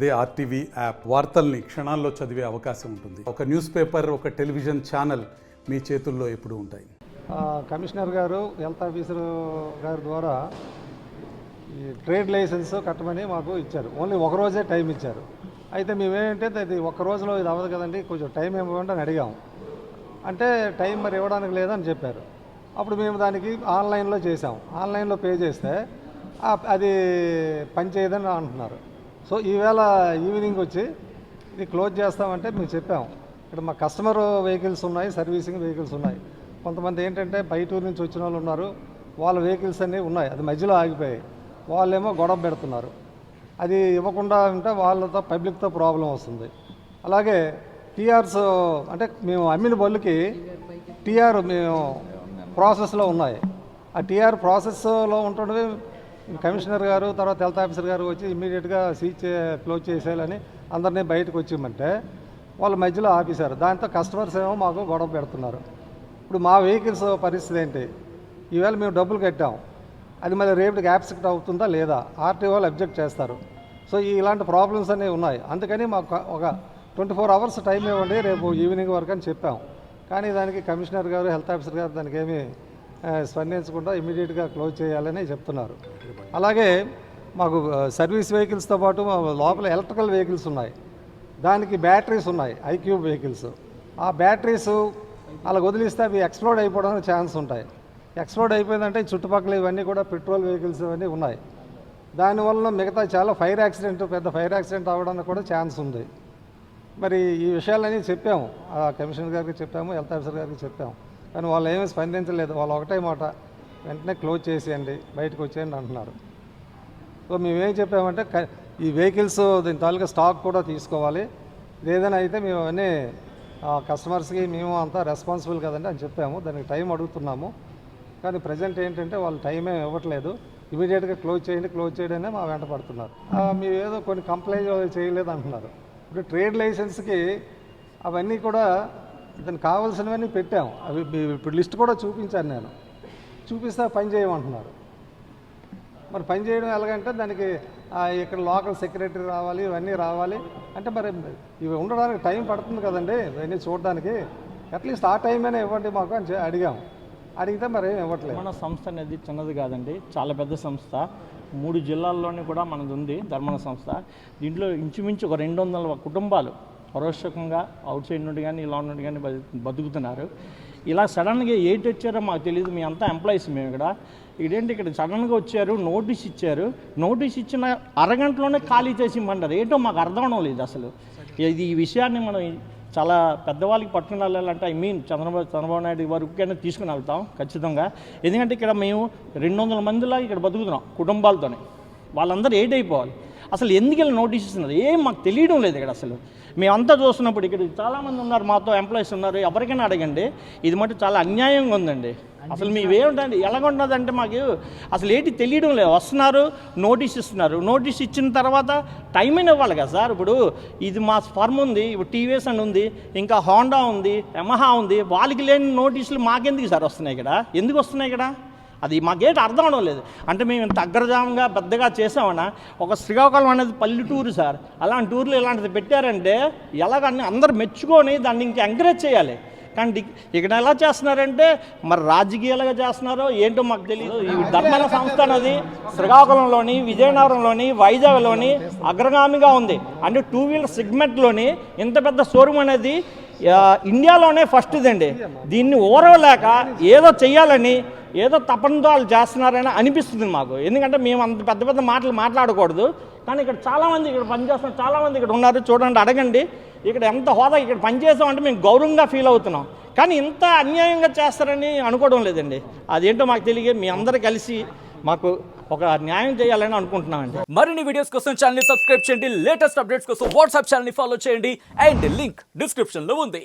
అదే RTV app వార్తల్ని క్షణాల్లో చదివే అవకాశం ఉంటుంది. ఒక న్యూస్ పేపర్, ఒక టెలివిజన్ ఛానల్ మీ చేతుల్లో ఎప్పుడూ ఉంటాయి. కమిషనర్ గారు, హెల్త్ ఆఫీసర్ గారి ద్వారా ఈ ట్రేడ్ లైసెన్స్ కట్టమని మాకు ఇచ్చారు. ఓన్లీ ఒక రోజే టైం ఇచ్చారు. అయితే మేమేంటే అది ఒక్క రోజులో ఇది అవ్వదు కదండి, కొంచెం టైం ఇవ్వండి అని అడిగాము. అంటే టైం మరి ఇవ్వడానికి లేదని చెప్పారు. అప్పుడు మేము దానికి ఆన్లైన్లో చేసాం. ఆన్లైన్లో పే చేస్తే అది పనిచేయదని అంటున్నారు. సో ఈవేళ ఈవినింగ్ వచ్చి ఇది క్లోజ్ చేస్తామంటే మేము చెప్పాము. ఇక్కడ మా కస్టమర్ వెహికల్స్ ఉన్నాయి, సర్వీసింగ్ వెహికల్స్ ఉన్నాయి. కొంతమంది ఏంటంటే బయటూరు నుంచి వచ్చిన వాళ్ళు ఉన్నారు, వాళ్ళ వెహికల్స్ అన్నీ ఉన్నాయి, అది మధ్యలో ఆగిపోయాయి. వాళ్ళేమో గొడవ పెడుతున్నారు. అది ఇవ్వకుండా ఉంటే వాళ్ళతో పబ్లిక్తో ప్రాబ్లం వస్తుంది. అలాగే టీఆర్స్ అంటే మేము అమ్మిన బళ్ళుకి టీఆర్ మేము ప్రాసెస్లో ఉన్నాయి. ఆ టీఆర్ ప్రాసెస్లో ఉంటుండవి కమిషనర్ గారు, తర్వాత హెల్త్ ఆఫీసర్ గారు వచ్చి ఇమ్మీడియట్గా క్లోజ్ చేసేయాలని అందరినీ బయటకు వచ్చేయమంటే వాళ్ళ మధ్యలో ఆపేశారు. దాంతో కస్టమర్స్ ఏమో మాకు గొడవ పెడుతున్నారు. ఇప్పుడు మా వెహికల్స్ పరిస్థితి ఏంటి? ఈవేళ మేము డబ్బులు కట్టాం, అది మళ్ళీ రేపటికి యాక్సెప్ట్ అవుతుందా లేదా, ఆర్టీఓ వాళ్ళు అబ్జెక్ట్ చేస్తారు. సో ఇలాంటి ప్రాబ్లమ్స్ అనేవి ఉన్నాయి. అందుకని మాకు ఒక 24 hours టైం ఇవ్వండి రేపు ఈవినింగ్ వరకు అని చెప్పాం. కానీ దానికి కమిషనర్ గారు, హెల్త్ ఆఫీసర్ గారు దానికి ఏమీ స్పందించకుండా ఇమీడియట్గా క్లోజ్ చేయాలని చెప్తున్నారు. అలాగే మాకు సర్వీస్ వెహికల్స్తో పాటు లోపల ఎలక్ట్రికల్ వెహికల్స్ ఉన్నాయి, దానికి బ్యాటరీస్ ఉన్నాయి, ఐక్యూబ్ వెహికల్స్. ఆ బ్యాటరీస్ అలా వదిలిస్తే అవి ఎక్స్ప్లోడ్ అయిపోవడానికి ఛాన్స్ ఉంటాయి. ఎక్స్ప్లోడ్ అయిపోయిందంటే చుట్టుపక్కల ఇవన్నీ కూడా పెట్రోల్ వెహికల్స్ ఇవన్నీ ఉన్నాయి. దానివల్ల మిగతా చాలా పెద్ద ఫైర్ యాక్సిడెంట్ అవ్వడానికి కూడా ఛాన్స్ ఉంది. మరి ఈ విషయాలన్నీ చెప్పాము, కమిషనర్ గారికి చెప్పాము, హెల్త్ ఆఫీసర్ గారికి చెప్పాము. కానీ వాళ్ళు ఏమీ స్పందించలేదు. వాళ్ళు ఒకటే మాట, వెంటనే క్లోజ్ చేసేయండి, బయటకు వచ్చేయండి అంటున్నారు. సో మేమేం చెప్పామంటే ఈ వెహికల్స్ దీని తాలూకా స్టాక్ కూడా తీసుకోవాలి, ఏదైనా అయితే మేము అవన్నీ కస్టమర్స్కి మేము అంతా రెస్పాన్సిబుల్ కదండి అని చెప్పాము. దానికి టైం అడుగుతున్నాము. కానీ ప్రజెంట్ ఏంటంటే వాళ్ళు టైమే ఇవ్వట్లేదు. ఇమీడియట్గా క్లోజ్ చేయడమే మా వెంట పడుతున్నారు. మేము ఏదో కొన్ని కంప్లైంట్ చేయలేదు అంటున్నారు. ఇప్పుడు ట్రేడ్ లైసెన్స్కి అవన్నీ కూడా దానికి కావాల్సినవన్నీ పెట్టాము. అవి ఇప్పుడు లిస్ట్ కూడా చూపించాను నేను. చూపిస్తే పని చేయమంటున్నారు. మరి పని చేయడం ఎలాగంటే దానికి ఇక్కడ లోకల్ సెక్రటరీ రావాలి, ఇవన్నీ రావాలి. అంటే మరి ఇవి ఉండడానికి టైం పడుతుంది కదండి, ఇవన్నీ చూడడానికి. అట్లీస్ట్ ఆ టైం అయినా ఇవ్వండి మాకు అని అడిగాము. అడిగితే మరి ఏం ఇవ్వట్లేదు. మన సంస్థ అనేది చిన్నది కాదండి, చాలా పెద్ద సంస్థ. 3 జిల్లాల్లోనే కూడా మనది ఉంది ధర్మణ సంస్థ. దీంట్లో ఇంచుమించు ఒక 200 కుటుంబాలు పరోక్షంగా అవుట్ సైడ్ నుండి కానీ ఇలా నుండి కానీ బతుకుతున్నారు. ఇలా సడన్గా ఏంటి వచ్చారో మాకు తెలియదు. మీ అంతా ఎంప్లాయీస్ మేము ఇక్కడ సడన్గా వచ్చారు, నోటీస్ ఇచ్చారు. నోటీస్ ఇచ్చిన అరగంటలోనే ఖాళీ చేసి ఇవ్వమంటారు. ఏంటో మాకు అర్థం అవడం లేదు అసలు. ఈ విషయాన్ని మనం చాలా పెద్దవాళ్ళకి పట్టుకుని వెళ్ళాలంటే చంద్రబాబు నాయుడు వరకుకైనా తీసుకుని వెళ్తాం ఖచ్చితంగా. ఎందుకంటే ఇక్కడ మేము 200 మందిలా ఇక్కడ బతుకుతున్నాం కుటుంబాలతోనే. వాళ్ళందరూ అయిపోవాలి. అసలు ఎందుకు ఇలా నోటీస్ ఇస్తున్నారు ఏం మాకు తెలియడం లేదు ఇక్కడ అసలు. మేమంతా చూస్తున్నప్పుడు ఇక్కడ చాలామంది ఉన్నారు, మాతో ఎంప్లాయీస్ ఉన్నారు, ఎవరికైనా అడగండి. ఇది మటు చాలా అన్యాయంగా ఉందండి. అసలు మేమేమిటండి ఎలాగుంటుందంటే మాకు అసలు ఏంటి తెలియడం లేదు. వస్తున్నారు, నోటీస్ ఇస్తున్నారు. నోటీస్ ఇచ్చిన తర్వాత టైం అయినా ఇవ్వాలి కదా సార్. ఇప్పుడు ఇది మా ఫర్మ్ ఉంది, ఇప్పుడు టీవీఎస్ అని ఉంది, ఇంకా హోండా ఉంది, యమహా ఉంది. వాళ్ళకి లేని నోటీసులు మాకెందుకు సార్ వస్తున్నాయి ఇక్కడ? ఎందుకు వస్తున్నాయి ఇక్కడ? అది మాకేంటి అర్థం అవడం లేదు. అంటే మేము ఇంత అగ్రజామంగా పెద్దగా చేసామన్నా, ఒక శ్రీకాకుళం అనేది పల్లెటూరు సార్. అలాంటి టూర్లు ఇలాంటిది పెట్టారంటే ఎలాగని అందరు మెచ్చుకొని దాన్ని ఇంకా ఎంకరేజ్ చేయాలి. కానీ ఇక్కడ ఎలా చేస్తున్నారంటే మరి రాజకీయాలుగా చేస్తున్నారో ఏంటో మాకు తెలియదు. ఈ ధర్మణ సంస్థ అనేది శ్రీకాకుళంలోని, విజయనగరంలోని, వైజాగ్లోని అగ్రగామిగా ఉంది. అంటే 2 వీలర్ సెగ్మెంట్లోని ఇంత పెద్ద షోరూమ్ అనేది ఇండియాలోనే ఫస్ట్ ఇదండి. దీన్ని ఓరవలేక ఏదో చెయ్యాలని ఏదో తపనతో వాళ్ళు చేస్తున్నారని అనిపిస్తుంది మాకు. ఎందుకంటే మేము అంత పెద్ద మాటలు మాట్లాడకూడదు. కానీ ఇక్కడ చాలామంది ఇక్కడ పనిచేస్తున్న చాలామంది ఇక్కడ ఉన్నారు, చూడండి, అడగండి. ఇక్కడ ఎంత హోదా ఇక్కడ పనిచేస్తామంటే మేము గౌరవంగా ఫీల్ అవుతున్నాం. కానీ ఇంత అన్యాయంగా చేస్తారని అనుకోవడం లేదండి. అదేంటో మాకు తెలియదు. మీ అందరూ కలిసి మాకు ఒక న్యాయం చేయాలని అనుకుంటున్నామండి. మరిన్ని వీడియోస్ కోసం ఛానల్ ని సబ్స్క్రైబ్ చేయండి. లేటెస్ట్ అప్డేట్స్ కోసం వాట్సాప్ ఛానల్ ని ఫాలో చేయండి. అండ్ లింక్ డిస్క్రిప్షన్ లో ఉంది.